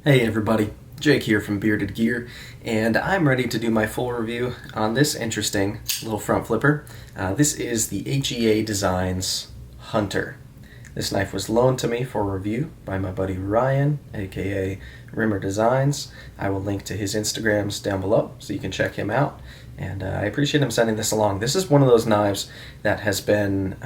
Hey everybody, Jake here from Bearded Gear, and I'm ready to do my full review on this interesting little front flipper. This is the HEA Designs Hunter. This knife was loaned to me for review by my buddy Ryan, aka Rimmer Designs. I will link to his Instagrams down below so you can check him out, and I appreciate him sending this along. This is one of those knives that has been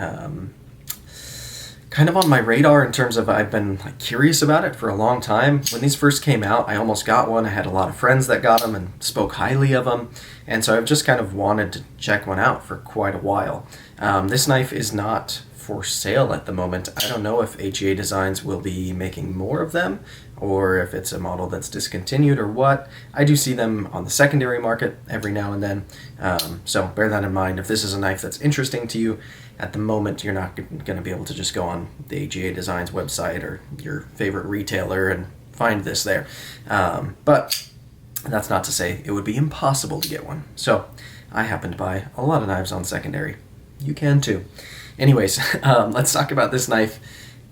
kind of on my radar in terms of I've been curious about it for a long time. When these first came out, I almost got one. I had a lot of friends that got them and spoke highly of them, and so I've just kind of wanted to check one out for quite a while. This knife is not for sale at the moment. I don't know if HEA Designs will be making more of them or if it's a model that's discontinued or what. I do see them on the secondary market every now and then, so bear that in mind. If this is a knife that's interesting to you, at the moment you're not going to be able to just go on the HEA Designs website or your favorite retailer and find this there. But that's not to say it would be impossible to get one. So I happen to buy a lot of knives on secondary. You can too. Anyways, let's talk about this knife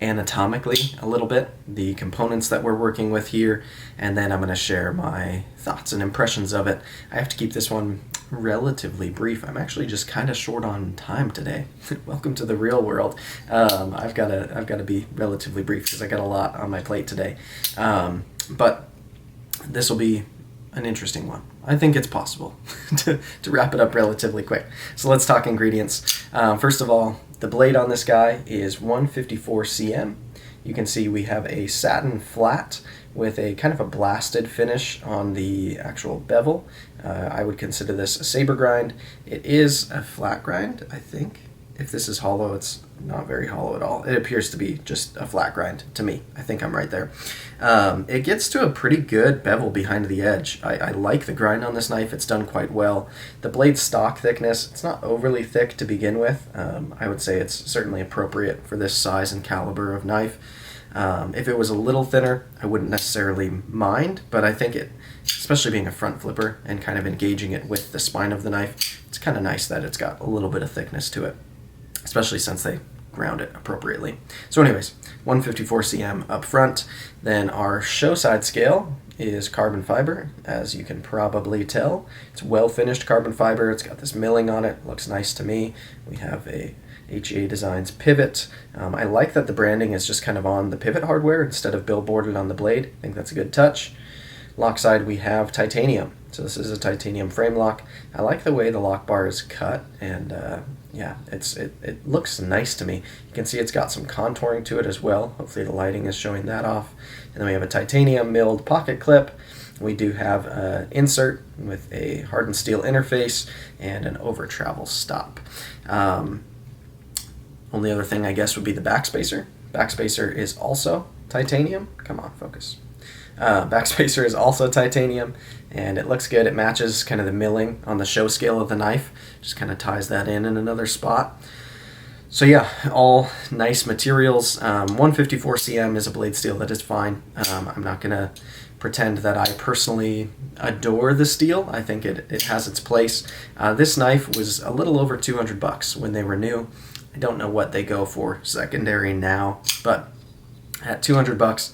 anatomically a little bit, the components that we're working with here, and then I'm going to share my thoughts and impressions of it. I have to keep this one relatively brief. I'm actually just kind of short on time today. Welcome to the real world. I've got to be relatively brief because I got a lot on my plate today. But this will be an interesting one. I think it's possible to wrap it up relatively quick. So let's talk ingredients. First of all, the blade on this guy is 154 cm. You can see we have a satin flat with a kind of a blasted finish on the actual bevel. I would consider this a saber grind. It is a flat grind, I think. If this is hollow, it's not very hollow at all. It appears to be just a flat grind to me. I think I'm right there. It gets to a pretty good bevel behind the edge. I like the grind on this knife. It's done quite well. The blade stock thickness, it's not overly thick to begin with. I would say it's certainly appropriate for this size and caliber of knife. If it was a little thinner, I wouldn't necessarily mind, but I think it, especially being a front flipper and kind of engaging it with the spine of the knife, it's kind of nice that it's got a little bit of thickness to it, especially since they ground it appropriately. So anyways, 154 cm up front. Then our show side scale is carbon fiber, as you can probably tell. It's well finished carbon fiber. It's got this milling on it. Looks nice to me. We have a HEA Designs pivot. I like that the branding is just kind of on the pivot hardware instead of billboarded on the blade. I think that's a good touch. Lock side, we have titanium. So this is a titanium frame lock. I like the way the lock bar is cut, and yeah, it looks nice to me. You can see it's got some contouring to it as well. Hopefully the lighting is showing that off. And then we have a titanium milled pocket clip. We do have an insert with a hardened steel interface and an over travel stop. Only other thing I guess would be the backspacer. Backspacer is also titanium. Come on, focus. Backspacer is also titanium, and it looks good. It matches kind of the milling on the show scale of the knife. Just kind of ties that in another spot. So yeah, all nice materials. 154 cm is a blade steel that is fine. I'm not going to pretend that I personally adore the steel. I think it has its place. This knife was a little over $200 when they were new. I don't know what they go for secondary now, but at $200,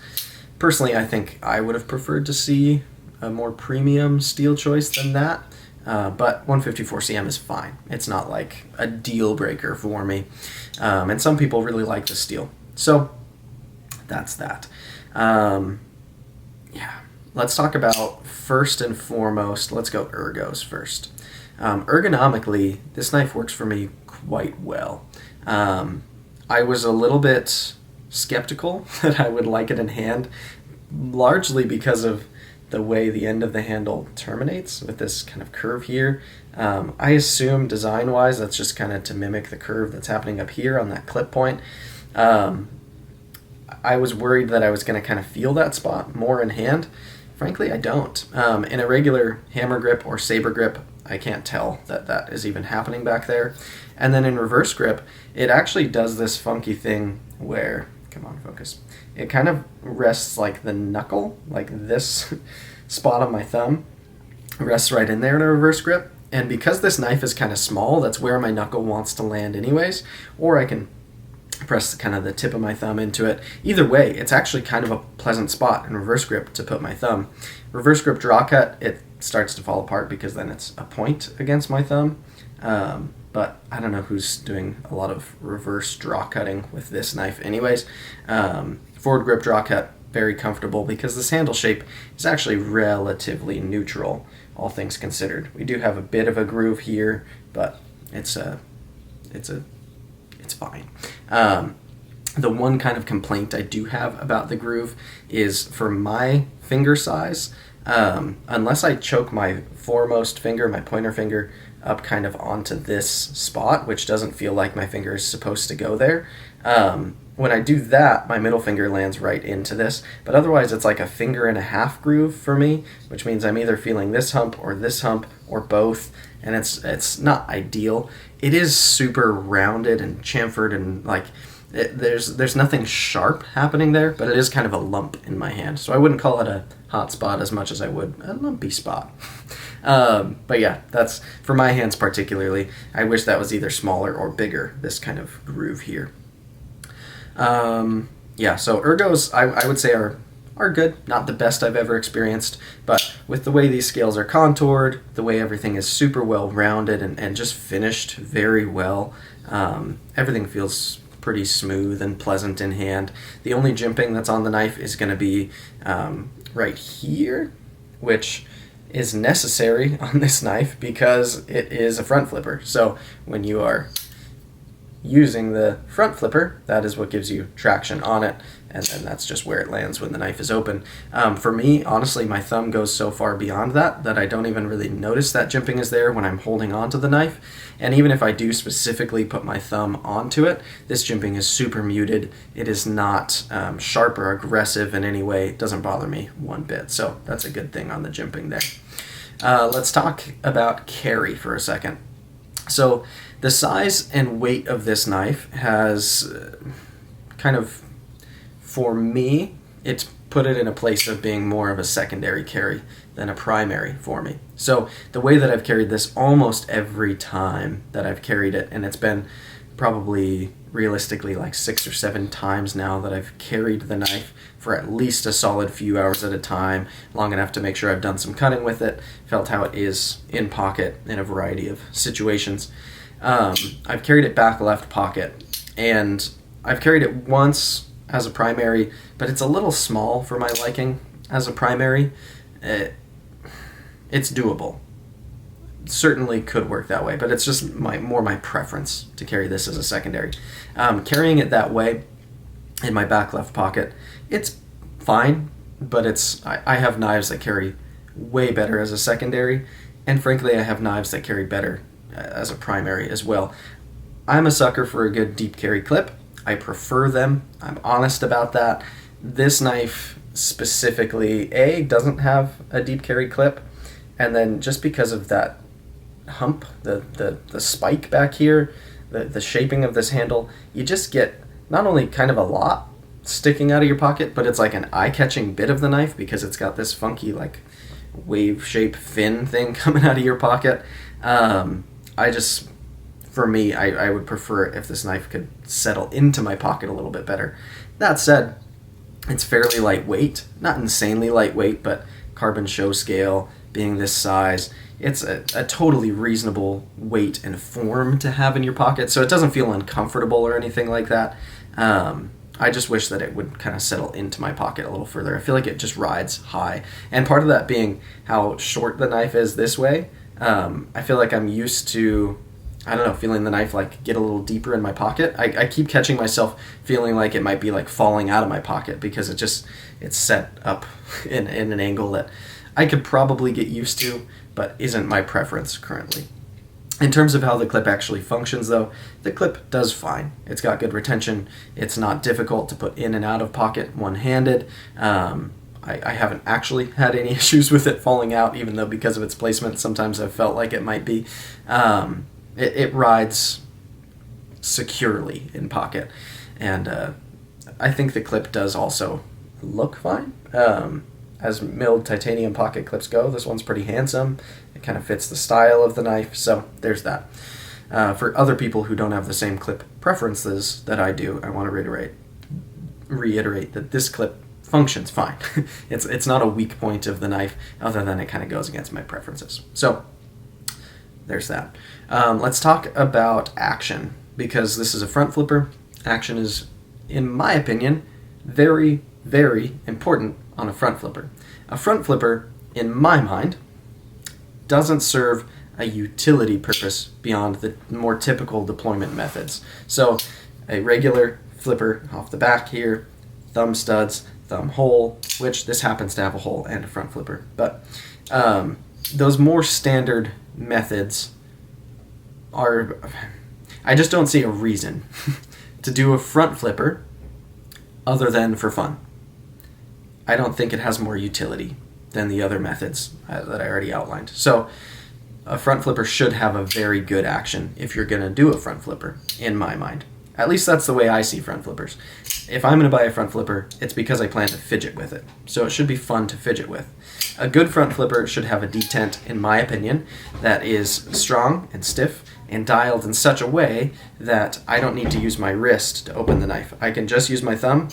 personally, I think I would have preferred to see a more premium steel choice than that, but 154 cm is fine. It's not like a deal breaker for me, and some people really like the steel. So that's that. Yeah, let's talk about first and foremost, let's go ergos first. Ergonomically, this knife works for me quite well. I was a little bit skeptical that I would like it in hand, largely because of the way the end of the handle terminates with this kind of curve here. I assume design-wise that's just kind of to mimic the curve that's happening up here on that clip point. I was worried that I was going to kind of feel that spot more in hand. Frankly, I don't. In a regular hammer grip or saber grip, I can't tell that that is even happening back there. And then in reverse grip, it actually does this funky thing where, come on, focus. It kind of rests like the knuckle, like this spot on my thumb, rests right in there in a reverse grip. And because this knife is kind of small, that's where my knuckle wants to land anyways. Or I can press kind of the tip of my thumb into it. Either way, it's actually kind of a pleasant spot in reverse grip to put my thumb. Reverse grip draw cut, it starts to fall apart because then it's a point against my thumb. But I don't know who's doing a lot of reverse draw cutting with this knife anyways. Forward grip draw cut, very comfortable because this handle shape is actually relatively neutral, all things considered. We do have a bit of a groove here, but it's fine. The one kind of complaint I do have about the groove is for my finger size, unless I choke my foremost finger, my pointer finger, up kind of onto this spot, which doesn't feel like my finger is supposed to go there. When I do that, my middle finger lands right into this, but otherwise it's like a 1.5-finger groove for me, which means I'm either feeling this hump or both, and it's not ideal. It is super rounded and chamfered and like there's nothing sharp happening there, but it is kind of a lump in my hand. So I wouldn't call it a hot spot as much as I would a lumpy spot. But yeah, that's for my hands particularly. I wish that was either smaller or bigger, this kind of groove here. Yeah, so ergos I would say are good, not the best I've ever experienced, but with the way these scales are contoured, the way everything is super well rounded and just finished very well, everything feels pretty smooth and pleasant in hand. The only jimping that's on the knife is going to be right here, which is necessary on this knife because it is a front flipper. So when you are using the front flipper, that is what gives you traction on it, and then that's just where it lands when the knife is open. For me, honestly, my thumb goes so far beyond that I don't even really notice that jimping is there when I'm holding onto the knife. And even if I do specifically put my thumb onto it, this jimping is super muted. It is not sharp or aggressive in any way. It doesn't bother me one bit, so that's a good thing on the jimping there. Let's talk about carry for a second. So the size and weight of this knife has kind of, for me, it's put it in a place of being more of a secondary carry than a primary for me. So the way that I've carried this almost every time that I've carried it, and it's been probably realistically like 6 or 7 times now that I've carried the knife for at least a solid few hours at a time, long enough to make sure I've done some cutting with it, felt how it is in pocket in a variety of situations. I've carried it back left pocket, and I've carried it once as a primary, but it's a little small for my liking as a primary. It's doable. Certainly could work that way, but it's just more my preference to carry this as a secondary. Carrying it that way in my back left pocket, it's fine, but I have knives that carry way better as a secondary, and frankly I have knives that carry better as a primary as well. I'm a sucker for a good deep carry clip. I prefer them. I'm honest about that. This knife specifically, doesn't have a deep carry clip, and then just because of that hump, the spike back here, the shaping of this handle, you just get not only kind of a lot sticking out of your pocket, but it's like an eye-catching bit of the knife because it's got this funky like wave shape fin thing coming out of your pocket. For me, I would prefer it if this knife could settle into my pocket a little bit better. That said, it's fairly lightweight, not insanely lightweight, but carbon show scale, being this size, it's a totally reasonable weight and form to have in your pocket, so it doesn't feel uncomfortable or anything like that. I just wish that it would kind of settle into my pocket a little further. I feel like it just rides high, and part of that being how short the knife is this way. I feel like I'm used to, I don't know, feeling the knife like get a little deeper in my pocket. I keep catching myself feeling like it might be like falling out of my pocket because it's set up in an angle that I could probably get used to, but isn't my preference currently. In terms of how the clip actually functions though, the clip does fine. It's got good retention. It's not difficult to put in and out of pocket one-handed. I haven't actually had any issues with it falling out, even though because of its placement, sometimes I've felt like it might be. It rides securely in pocket, and I think the clip does also look fine. As milled titanium pocket clips go, this one's pretty handsome. It kind of fits the style of the knife, so there's that. For other people who don't have the same clip preferences that I do, I want to reiterate that this clip functions fine. It's not a weak point of the knife, other than it kind of goes against my preferences. So there's that. Let's talk about action, because this is a front flipper. Action is, in my opinion, very, very important on a front flipper. A front flipper, in my mind, doesn't serve a utility purpose beyond the more typical deployment methods. So a regular flipper off the back here, thumb studs, thumb hole, which this happens to have a hole and a front flipper. But those more standard methods are, I just don't see a reason to do a front flipper other than for fun. I don't think it has more utility than the other methods that I already outlined. So a front flipper should have a very good action if you're going to do a front flipper, in my mind. At least that's the way I see front flippers. If I'm going to buy a front flipper, it's because I plan to fidget with it. So it should be fun to fidget with. A good front flipper should have a detent, in my opinion, that is strong and stiff and dialed in such a way that I don't need to use my wrist to open the knife. I can just use my thumb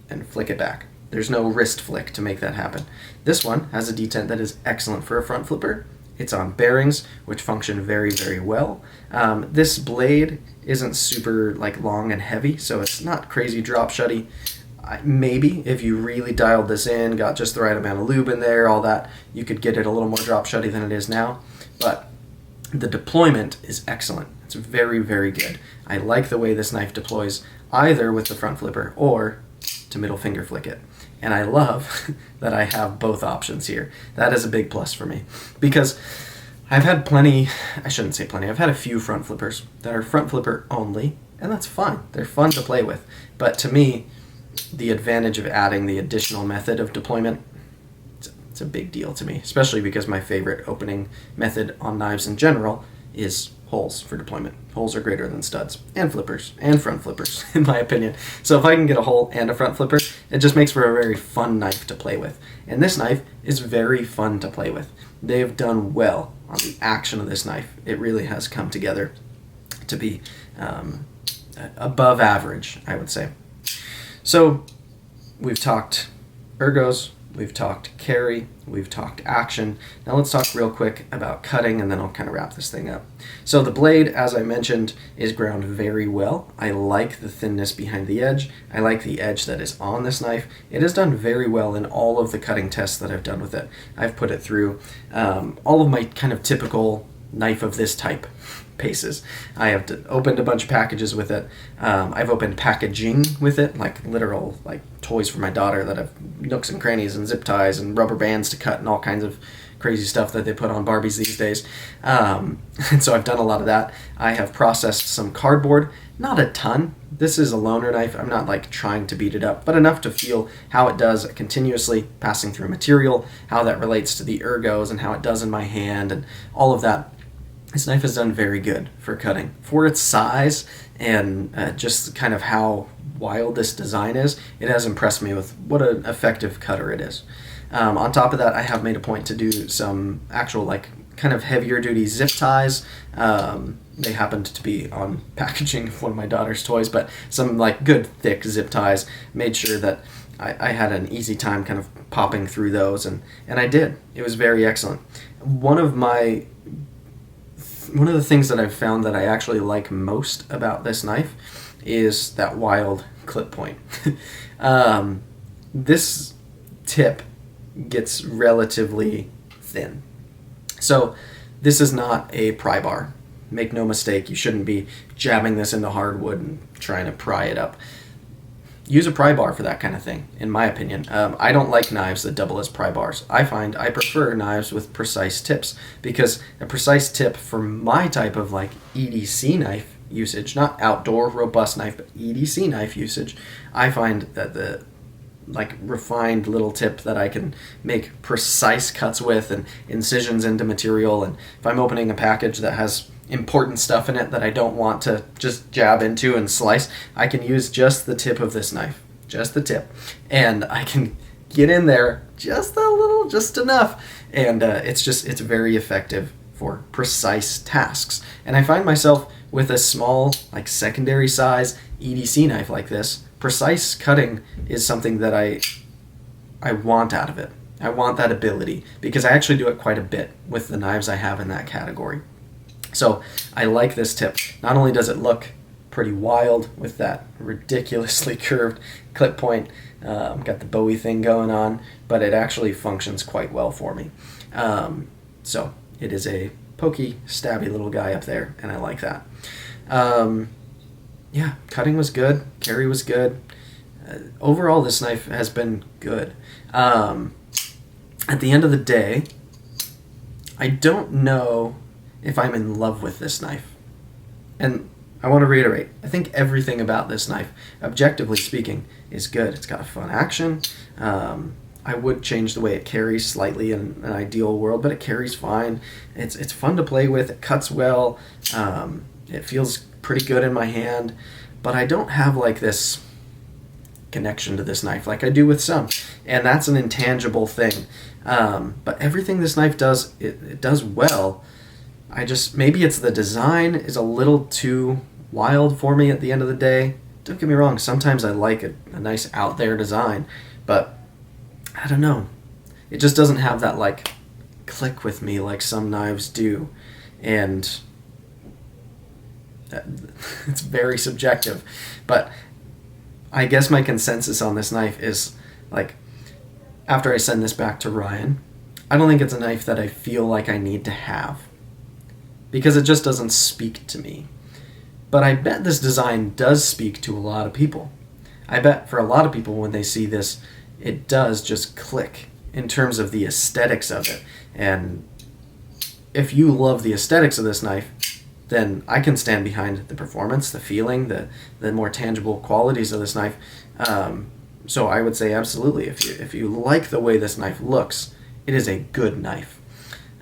and flick it back. There's no wrist flick to make that happen. This one has a detent that is excellent for a front flipper. It's on bearings, which function very, very well. This blade isn't super long and heavy, so it's not crazy drop shutty. Maybe if you really dialed this in, got just the right amount of lube in there, all that, you could get it a little more drop shutty than it is now. But the deployment is excellent. It's very, very good. I like the way this knife deploys, either with the front flipper or to middle finger flick it. And I love that I have both options here. That is a big plus for me, because I've had I've had a few front flippers that are front flipper only, and that's fine. They're fun to play with. But to me, the advantage of adding the additional method of deployment, it's a big deal to me, especially because my favorite opening method on knives in general is holes for deployment. Holes are greater than studs and flippers and front flippers, in my opinion. So if I can get a hole and a front flipper, it just makes for a very fun knife to play with. And this knife is very fun to play with. They have done well on the action of this knife. It really has come together to be above average, I would say. So we've talked ergos, we've talked carry, we've talked action. Now let's talk real quick about cutting, and then I'll kind of wrap this thing up. So the blade, as I mentioned, is ground very well. I like the thinness behind the edge. I like the edge that is on this knife. It has done very well in all of the cutting tests that I've done with it. I've put it through all of my kind of typical knife of this type paces. I have opened a bunch of packages with it. I've opened packaging with it, like literal toys for my daughter that have nooks and crannies and zip ties and rubber bands to cut and all kinds of crazy stuff that they put on Barbies these days. And so I've done a lot of that. I have processed some cardboard, not a ton. This is a loaner knife. I'm not trying to beat it up, but enough to feel how it does continuously passing through material, how that relates to the ergos and how it does in my hand and all of that. This knife has done very good for cutting. For its size and just kind of how wild this design is, it has impressed me with what an effective cutter it is. On top of that, I have made a point to do some actual kind of heavier duty zip ties. They happened to be on packaging of one of my daughter's toys, but some good thick zip ties. Made sure that I had an easy time kind of popping through those, and I did. It was very excellent. One of the things that I've found that I actually like most about this knife is that wild clip point. This tip gets relatively thin. So this is not a pry bar. Make no mistake, you shouldn't be jabbing this into hardwood and trying to pry it up. Use a pry bar for that kind of thing, in my opinion. I don't like knives that double as pry bars. I find I prefer knives with precise tips, because a precise tip for my type of EDC knife usage, not outdoor robust knife, but EDC knife usage, I find that the refined little tip that I can make precise cuts with and incisions into material, and if I'm opening a package that has important stuff in it that I don't want to just jab into and slice, I can use just the tip of this knife, just the tip, and I can get in there just a little, just enough, and it's very effective for precise tasks. And I find myself with a small, like secondary size EDC knife like this, precise cutting is something that I want out of it. I want that ability because I actually do it quite a bit with the knives I have in that category. So I like this tip. Not only does it look pretty wild with that ridiculously curved clip point, got the Bowie thing going on, but it actually functions quite well for me. So it is a pokey, stabby little guy up there, and I like that. Yeah, cutting was good, carry was good. Overall, this knife has been good. At the end of the day, I don't know if I'm in love with this knife. And I want to reiterate, I think everything about this knife, objectively speaking, is good. It's got a fun action. I would change the way it carries slightly in an ideal world, but it carries fine. It's fun to play with. It cuts well. It feels pretty good in my hand, but I don't have like this connection to this knife like I do with some, and that's an intangible thing. But everything this knife does, it does well. Maybe it's the design is a little too wild for me at the end of the day. Don't get me wrong, sometimes I like a nice out there design, but I don't know. It just doesn't have that like click with me like some knives do, and it's very subjective. But I guess my consensus on this knife is like, after I send this back to Ryan, I don't think it's a knife that I feel like I need to have, because it just doesn't speak to me. But I bet this design does speak to a lot of people. I bet for a lot of people when they see this, it does just click in terms of the aesthetics of it. And if you love the aesthetics of this knife, then I can stand behind the performance, the feeling, the more tangible qualities of this knife. So I would say absolutely, if you like the way this knife looks, it is a good knife.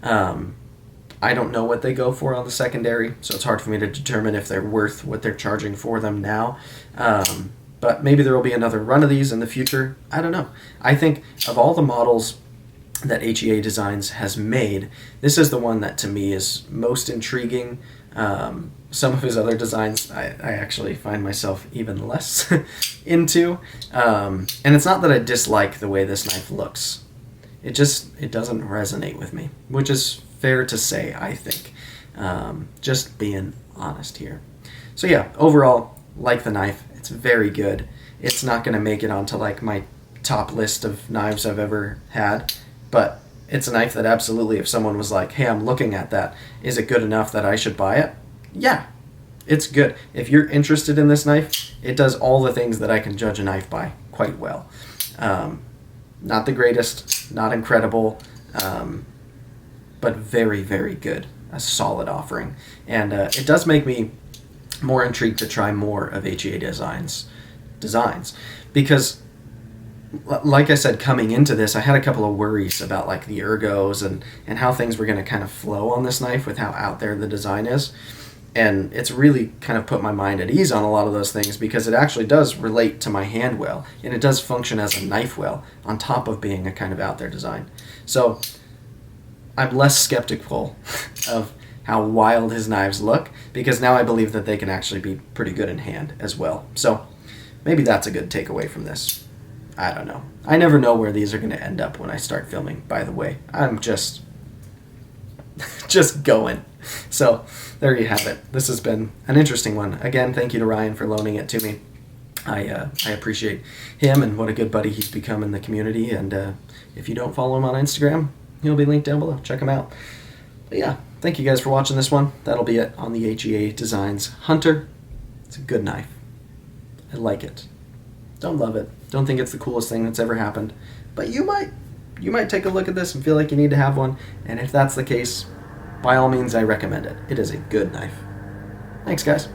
I don't know what they go for on the secondary, so it's hard for me to determine if they're worth what they're charging for them now. But maybe there will be another run of these in the future. I don't know. I think of all the models that HEA Designs has made, this is the one that to me is most intriguing. Some of his other designs I actually find myself even less into. And it's not that I dislike the way this knife looks. It doesn't resonate with me, which is fair to say, I think. Just being honest here. So yeah, overall, like the knife. It's very good. It's not going to make it onto like my top list of knives I've ever had, but it's a knife that absolutely, if someone was like, hey, I'm looking at that, is it good enough that I should buy it? Yeah, it's good. If you're interested in this knife, it does all the things that I can judge a knife by quite well. Not the greatest, not incredible, but very, very good. A solid offering. And it does make me more intrigued to try more of HEA designs, because like I said, coming into this, I had a couple of worries about like the ergos and how things were going to kind of flow on this knife with how out there the design is. And it's really kind of put my mind at ease on a lot of those things, because it actually does relate to my hand well, and it does function as a knife well on top of being a kind of out there design. So I'm less skeptical of how wild his knives look, because now I believe that they can actually be pretty good in hand as well. So maybe that's a good takeaway from this. I don't know. I never know where these are going to end up when I start filming, by the way. I'm just going. So there you have it. This has been an interesting one. Again, thank you to Ryan for loaning it to me. I appreciate him and what a good buddy he's become in the community. And if you don't follow him on Instagram, he'll be linked down below. Check him out. But yeah, thank you guys for watching this one. That'll be it on the HEA Designs Hunter. It's a good knife. I like it. Don't love it. Don't think it's the coolest thing that's ever happened. But you might take a look at this and feel like you need to have one. And if that's the case, by all means, I recommend it. It is a good knife. Thanks, guys.